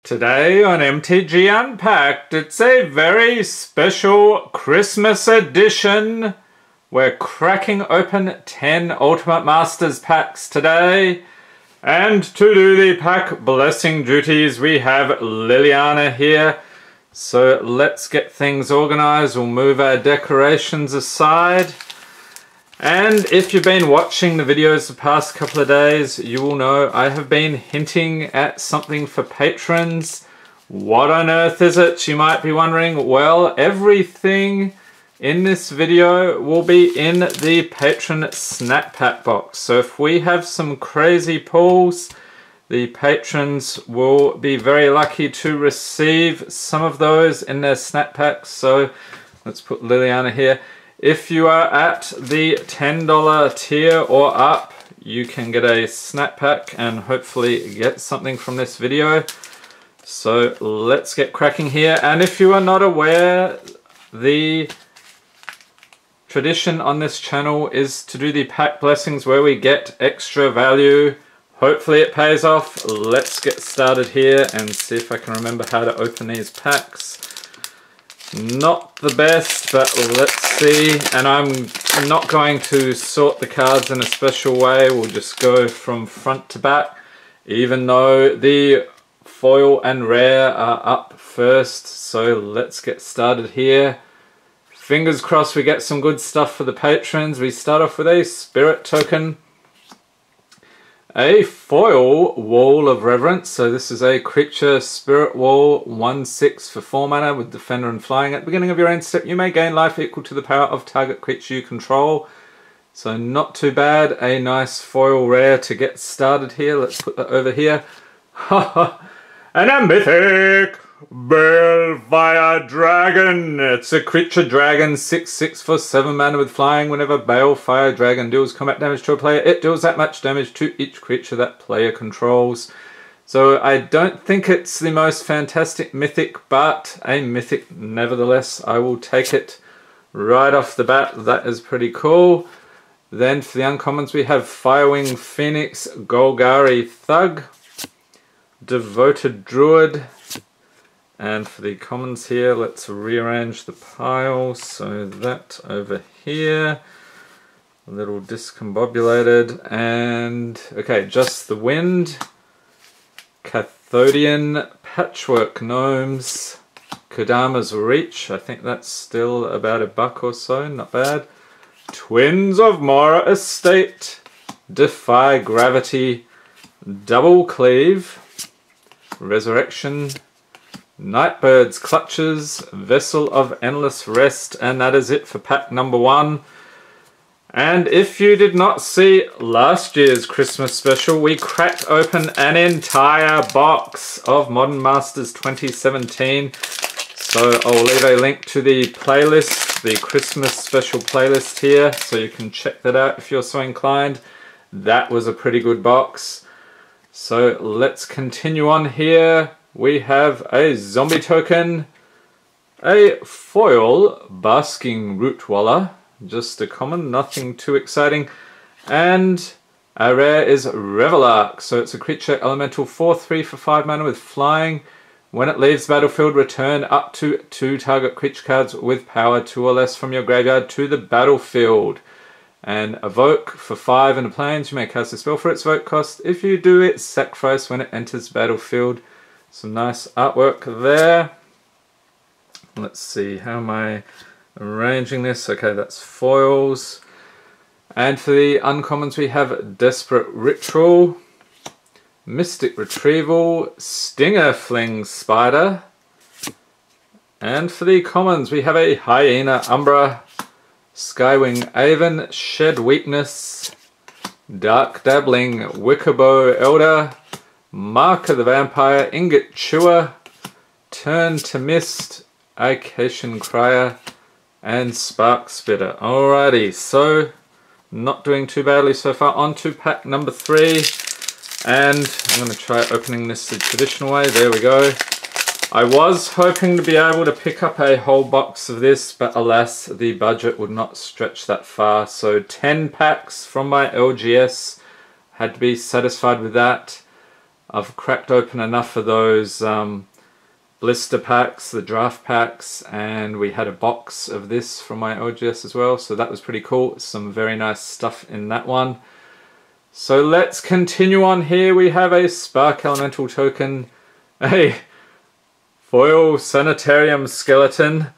Today on MTG Unpacked, it's a very special Christmas edition. We're cracking open 10 Ultimate Masters packs today. And to do the pack blessing duties, we have Liliana here. So let's get things organized. We'll move our decorations aside. And if you've been watching the videos the past couple of days, you will know I have been hinting at something for patrons. What on earth is it, you might be wondering? Well, everything in this video will be in the patron snack pack box. So if we have some crazy pulls, the patrons will be very lucky to receive some of those in their snack packs. So let's put Liliana here. If you are at the $10 tier or up, you can get a snack pack and hopefully get something from this video. So let's get cracking here. And if you are not aware, the tradition on this channel is to do the pack blessings where we get extra value. Hopefully it pays off. Let's get started here and see if I can remember how to open these packs. Not the best, but let's see. And I'm not going to sort the cards in a special way. We'll just go from front to back, even though the foil and rare are up first. So let's get started here. Fingers crossed we get some good stuff for the patrons. We start off with a spirit token. A foil Wall of Reverence, so this is a creature spirit wall, 1/6 for 4 mana with defender and flying. At the beginning of your end step, you may gain life equal to the power of target creature you control. So not too bad, a nice foil rare to get started here. Let's put that over here. And a mythic Balefire Dragon. It's a creature dragon, 6/6 for 7 mana with flying. Whenever Balefire Dragon deals combat damage to a player, it deals that much damage to each creature that player controls. So I don't think it's the most fantastic mythic, but a mythic nevertheless. I will take it right off the bat. That is pretty cool. Then for the uncommons we have Firewing Phoenix, Golgari Thug, Devoted Druid. And for the commons here, let's rearrange the pile. So that over here, a little discombobulated. And okay, just the wind. Cathodian Patchwork Gnomes. Kodama's Reach. I think that's still about $1 or so, not bad. Twins of Mora Estate. Defy Gravity. Double Cleave. Resurrection. Nightbird's Clutches, Vessel of Endless Rest, and that is it for pack number 1. And if you did not see last year's Christmas special, we cracked open an entire box of Modern Masters 2017. So I'll leave a link to the playlist, the Christmas special playlist here, so you can check that out if you're so inclined. That was a pretty good box. So let's continue on here. We have a zombie token, a foil Basking Rootwaller, just a common, nothing too exciting, and a rare is Revelark, so it's a creature elemental 4/3 for 5 mana with flying. When it leaves the battlefield, return up to 2 target creature cards with power 2 or less from your graveyard to the battlefield. And evoke for 5 in the plains, you may cast a spell for its evoke cost. If you do, it's sacrifice when it enters the battlefield. Some nice artwork there. Let's see, how am I arranging this? Okay, that's foils. And for the uncommons we have Desperate Ritual, Mystic Retrieval, Stinger Fling Spider. And for the commons we have a Hyena Umbra, Skywing Aven, Shed Weakness, Dark Dabbling Wickerbow Elder, Mark of the Vampire, Ingot Chewer, Turn to Mist, Acacian Crier, and Spark Spitter. Alrighty, so not doing too badly so far. On to pack number 3. And I'm going to try opening this the traditional way. There we go. I was hoping to be able to pick up a whole box of this, but alas, the budget would not stretch that far. So 10 packs from my LGS, had to be satisfied with that. I've cracked open enough of those blister packs, the draft packs, and we had a box of this from my OGS as well, so that was pretty cool. Some very nice stuff in that one. So let's continue on here. We have a Spark Elemental token, a foil Sanitarium skeleton.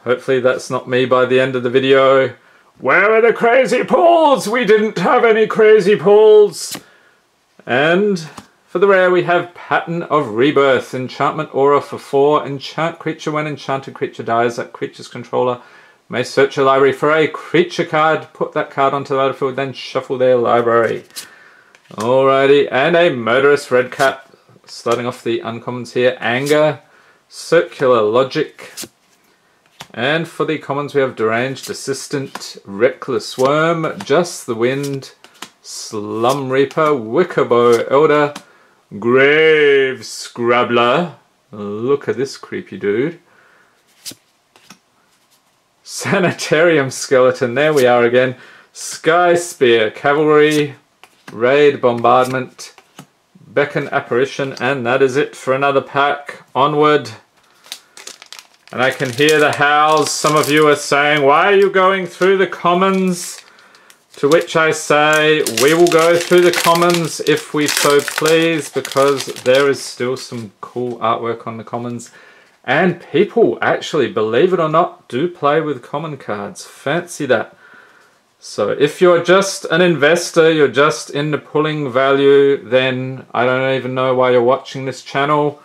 Hopefully that's not me by the end of the video. Where are the crazy pulls? We didn't have any crazy pulls. And for the rare we have Pattern of Rebirth. Enchantment aura for 4. Enchant creature. When enchanted creature dies, that creature's controller may search your library for a creature card. Put that card onto the battlefield, then shuffle their library. Alrighty, and a Murderous Redcap. Starting off the uncommons here. Anger, Circular Logic. And for the commons we have Deranged Assistant, Reckless Worm, Just the Wind, Slum Reaper, Wickerbow Elder, Grave Scrabbler. Look at this creepy dude. Sanitarium Skeleton, there we are again. Sky Spear, Cavalry, Raid Bombardment, Beckon Apparition, and that is it for another pack. Onward. And I can hear the howls. Some of you are saying, why are you going through the commons? To which I say, we will go through the commons if we so please, because there is still some cool artwork on the commons. And people actually, believe it or not, do play with common cards. Fancy that. So if you're just an investor, you're just into pulling value, then I don't even know why you're watching this channel.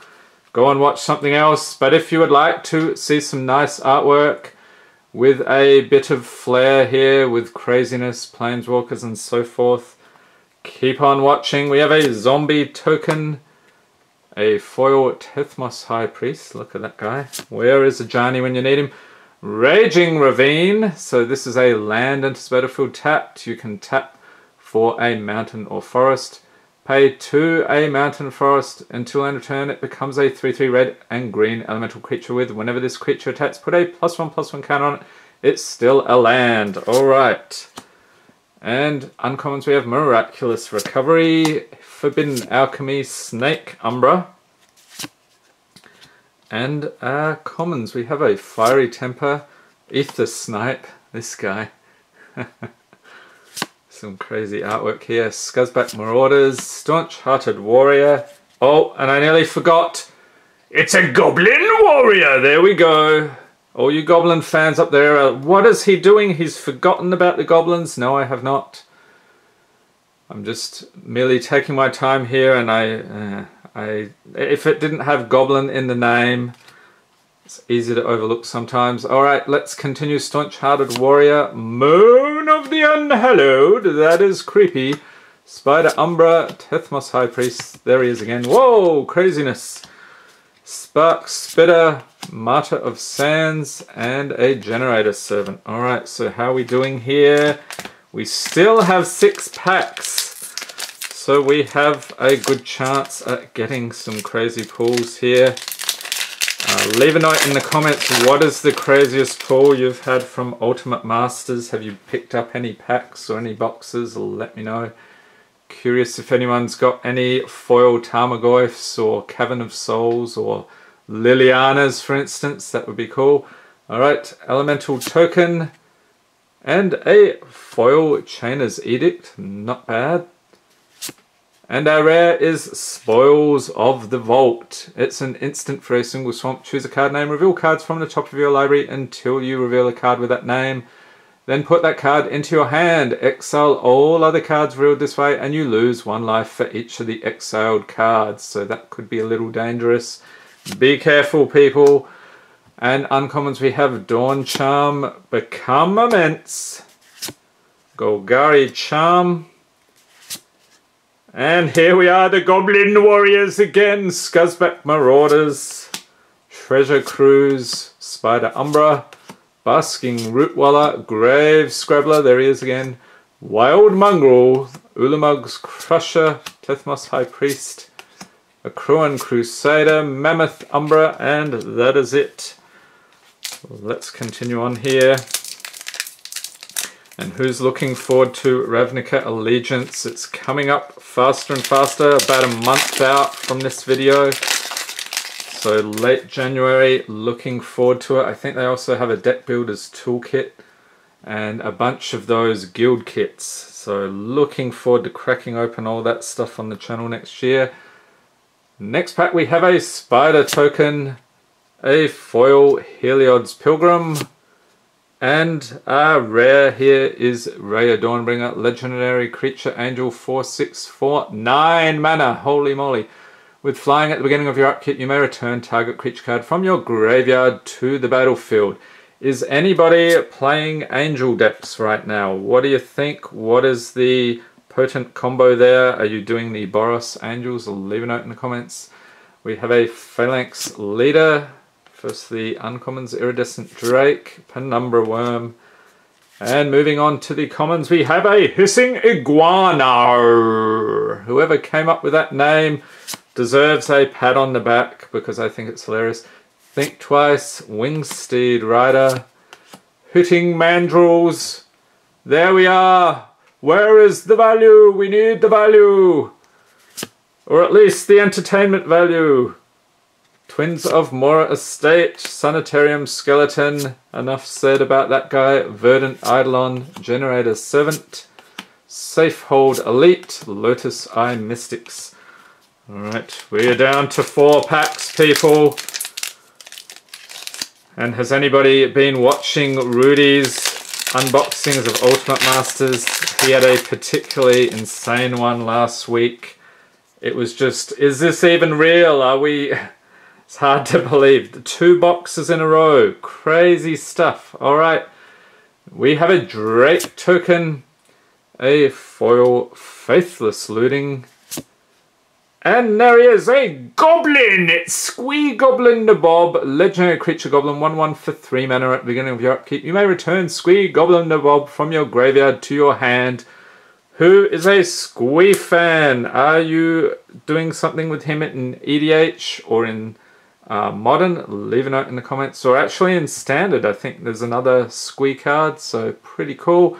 Go and watch something else. But if you would like to see some nice artwork with a bit of flair here, with craziness, planeswalkers and so forth, keep on watching. We have a zombie token, a foil Tethmos High Priest. Look at that guy. Where is Ajani when you need him? Raging Ravine. So this is a land into battlefield tapped. You can tap for a mountain or forest. Pay 2 a mountain forest. Until end of turn it becomes a 3/3 red and green elemental creature with, whenever this creature attacks, put a +1/+1 counter on it. It's still a land. Alright. And uncommons we have Miraculous Recovery, Forbidden Alchemy, Snake Umbra. And commons we have a Fiery Temper, Ether Snipe, this guy. Some crazy artwork here. Scuzzback Marauders, Staunch Hearted Warrior. Oh, and I nearly forgot. It's a Goblin Warrior. There we go. All you Goblin fans up there, what is he doing? He's forgotten about the Goblins? No, I have not. I'm just merely taking my time here, and if it didn't have Goblin in the name, it's easy to overlook sometimes. Alright, let's continue. Staunch Hearted Warrior, Moon of the Unhallowed, that is creepy. Spider Umbra, Tethmos High Priest, there he is again. Whoa, craziness. Spark Spitter, Martyr of Sands, and a Generator Servant. Alright, so how are we doing here? We still have 6 packs. So we have a good chance at getting some crazy pulls here. Leave a note in the comments, what is the craziest pull you've had from Ultimate Masters? Have you picked up any packs or any boxes? Let me know. Curious if anyone's got any foil Tarmogoyfs or Cavern of Souls or Lilianas, for instance. That would be cool. Alright, Elemental Token and a foil Chainer's Edict. Not bad. And our rare is Spoils of the Vault. It's an instant for a single swamp. Choose a card name, reveal cards from the top of your library until you reveal a card with that name. Then put that card into your hand. Exile all other cards revealed this way, and you lose 1 life for each of the exiled cards. So that could be a little dangerous. Be careful, people. And uncommons we have Dawn Charm, Become Immense, Golgari Charm. And here we are, the Goblin Warriors again. Scuzzback Marauders, Treasure Cruise, Spider Umbra, Basking Rootwaller, Grave Scrabbler, there he is again. Wild Mongrel, Ulamug's Crusher, Tethmos High Priest, Akruan Crusader, Mammoth Umbra, and that is it. Let's continue on here. And who's looking forward to Ravnica Allegiance? It's coming up faster and faster, about a month out from this video. So late January, looking forward to it. I think they also have a deck builder's toolkit and a bunch of those guild kits. So looking forward to cracking open all that stuff on the channel next year. Next pack we have a Spider token, a foil Heliod's Pilgrim, and a rare here is Raya Dawnbringer, legendary creature angel, 4/6 for 9 mana. Holy moly. With flying at the beginning of your upkeep, you may return target creature card from your graveyard to the battlefield. Is anybody playing angel decks right now? What do you think? What is the potent combo there? Are you doing the Boros Angels? Leave a note in the comments. We have a Phalanx Leader. First the uncommons, Iridescent Drake, Penumbra Worm. And moving on to the commons, we have a Hissing Iguana. Whoever came up with that name deserves a pat on the back because I think it's hilarious. Think Twice, Wingsteed Rider, Hooting Mandrills. There we are. Where is the value? We need the value. Or at least the entertainment value. Twins of Mora Estate, Sanitarium Skeleton. Enough said about that guy. Verdant Eidolon, Generator Servant, Safehold Elite, Lotus Eye Mystics. Alright, we are down to 4 packs, people. And has anybody been watching Rudy's unboxings of Ultimate Masters? He had a particularly insane one last week. It was just, is this even real? Are we... It's hard to believe. 2 boxes in a row. Crazy stuff. Alright. We have a Drake token. A foil Faithless Looting. And there he is, a Goblin! It's Squee Goblin the Bob, legendary creature goblin, 1/1 for 3 mana at the beginning of your upkeep. You may return Squee Goblin the Bob from your graveyard to your hand. Who is a Squee fan? Are you doing something with him in EDH or in Modern? Leave a note in the comments. Or actually in Standard, I think there's another Squee card, so pretty cool.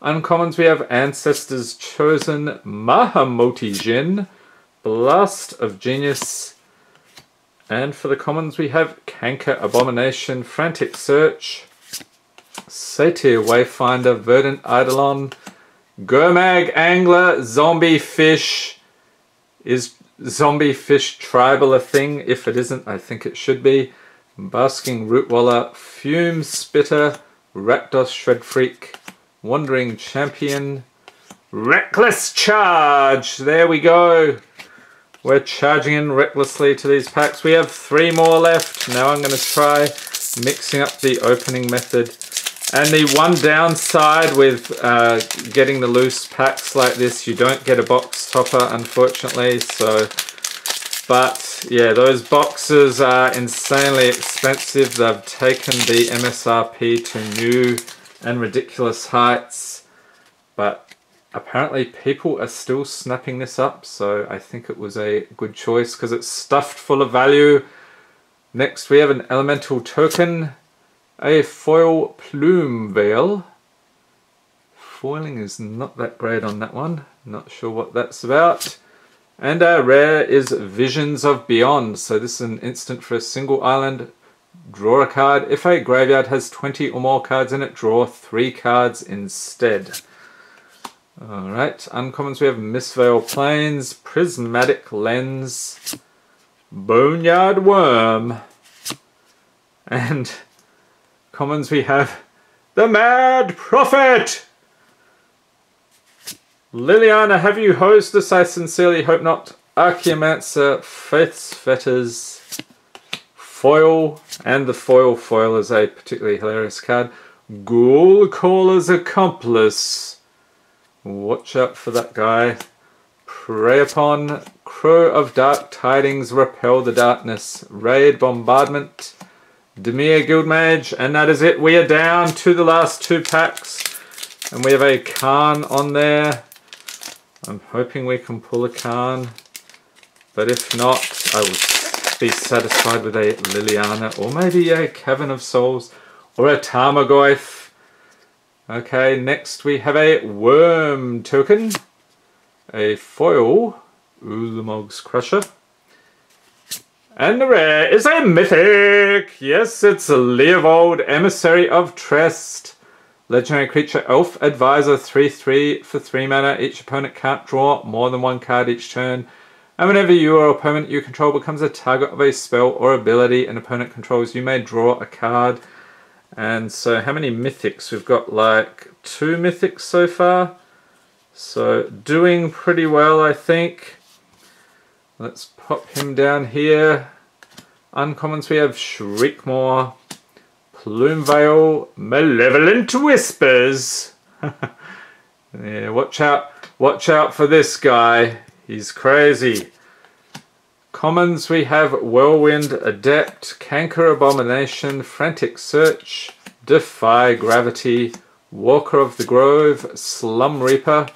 Uncommons, we have Ancestors Chosen, Mahamoti Jin, Blast of Genius, and for the commons we have Canker Abomination, Frantic Search, Satyr Wayfinder, Verdant Eidolon, Gurmag Angler, Zombie Fish. Is Zombie Fish Tribal a thing? If it isn't, I think it should be. Basking Rootwaller, Fume Spitter, Rakdos Shred Freak, Wandering Champion, Reckless Charge. There we go. We're charging in recklessly to these packs. We have 3 more left. Now I'm going to try mixing up the opening method. And the one downside with getting the loose packs like this, you don't get a box topper, unfortunately. So, but yeah, those boxes are insanely expensive. They've taken the MSRP to new and ridiculous heights. But apparently people are still snapping this up, so I think it was a good choice because it's stuffed full of value. Next we have an elemental token, a foil Plume Veil. Foiling is not that great on that one, not sure what that's about. And our rare is Visions of Beyond, so this is an instant for a single island. Draw a card. If a graveyard has 20 or more cards in it, draw 3 cards instead. Alright, uncommons we have Mistveil Plains, Prismatic Lens, Boneyard Worm, and commons we have the Mad Prophet! Liliana, have you hosed us? I sincerely hope not. Archaeomancer, Faith's Fetters, Foil, and the foil is a particularly hilarious card. Ghoul Caller's Accomplice. Watch out for that guy. Prey Upon, Crow of Dark Tidings, Repel the Darkness, Raid Bombardment, Demir Guildmage, and that is it. We are down to the last 2 packs, and we have a Khan on there. I'm hoping we can pull a Khan, but if not, I will be satisfied with a Liliana, or maybe a Cavern of Souls, or a Tarmogoyf. Okay, next we have a worm token, a foil Ulamog's Crusher, and the rare is a mythic! Yes, it's Leovold, Emissary of Trest. Legendary creature, Elf Advisor, 3/3 for 3 mana. Each opponent can't draw more than 1 card each turn. And whenever you or opponent you control becomes a target of a spell or ability an opponent controls, you may draw a card. And so how many mythics? We've got like 2 mythics so far. So doing pretty well, I think. Let's pop him down here. Uncommons we have Shriekmaw, Plumeveil, Malevolent Whispers. Yeah, watch out for this guy. He's crazy. Commons we have Whirlwind Adept, Canker Abomination, Frantic Search, Defy Gravity, Walker of the Grove, Slum Reaper,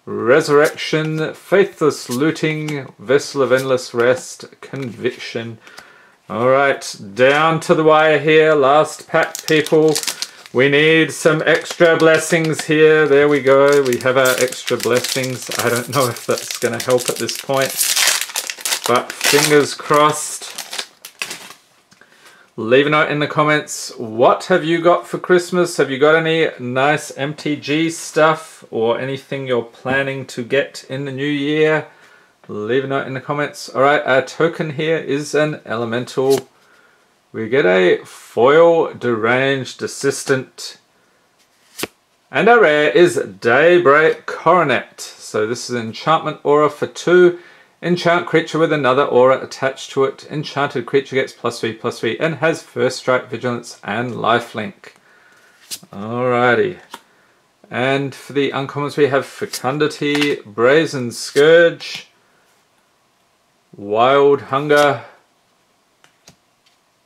Resurrection, Faithless Looting, Vessel of Endless Rest, Conviction. Alright, down to the wire here. Last pack, people. We need some extra blessings here. There we go. We have our extra blessings. I don't know if that's going to help at this point, but fingers crossed. Leave a note in the comments. What have you got for Christmas? Have you got any nice MTG stuff or anything you're planning to get in the new year? Leave a note in the comments. Alright, our token here is an elemental. We get a foil Deranged Assistant. And our rare is Daybreak Coronet. So this is an enchantment aura for 2. Enchant creature with another aura attached to it. Enchanted creature gets +3/+3 and has First Strike, Vigilance and Lifelink. Alrighty. And for the uncommons we have Fecundity, Brazen Scourge, Wild Hunger,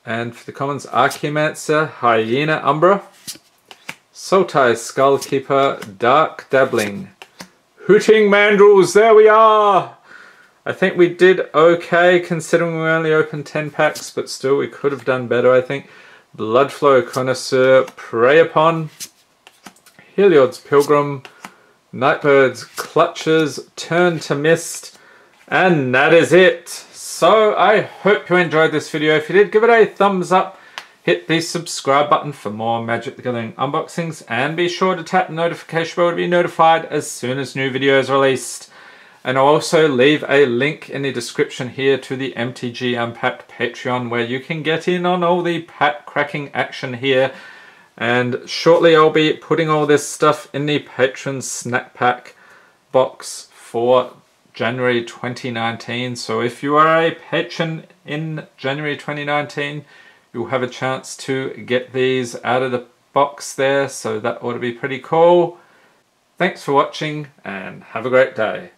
and for the commons Archaeomancer, Hyena Umbra, Sultai Skullkeeper, Dark Dabbling, Hooting Mandrills, there we are! I think we did okay considering we only opened 10 packs, but still we could have done better, I think. Bloodflow Connoisseur, Prey Upon, Heliod's Pilgrim, Nightbird's Clutches, Turn to Mist, and that is it. So I hope you enjoyed this video. If you did, give it a thumbs up. Hit the subscribe button for more Magic the Gathering unboxings. And be sure to tap the notification bell to be notified as soon as new videos are released. And I'll also leave a link in the description here to the MTG Unpacked Patreon where you can get in on all the pack cracking action here. And shortly I'll be putting all this stuff in the Patron Snack Pack box for January 2019. So if you are a patron in January 2019, you'll have a chance to get these out of the box there. So that ought to be pretty cool. Thanks for watching and have a great day.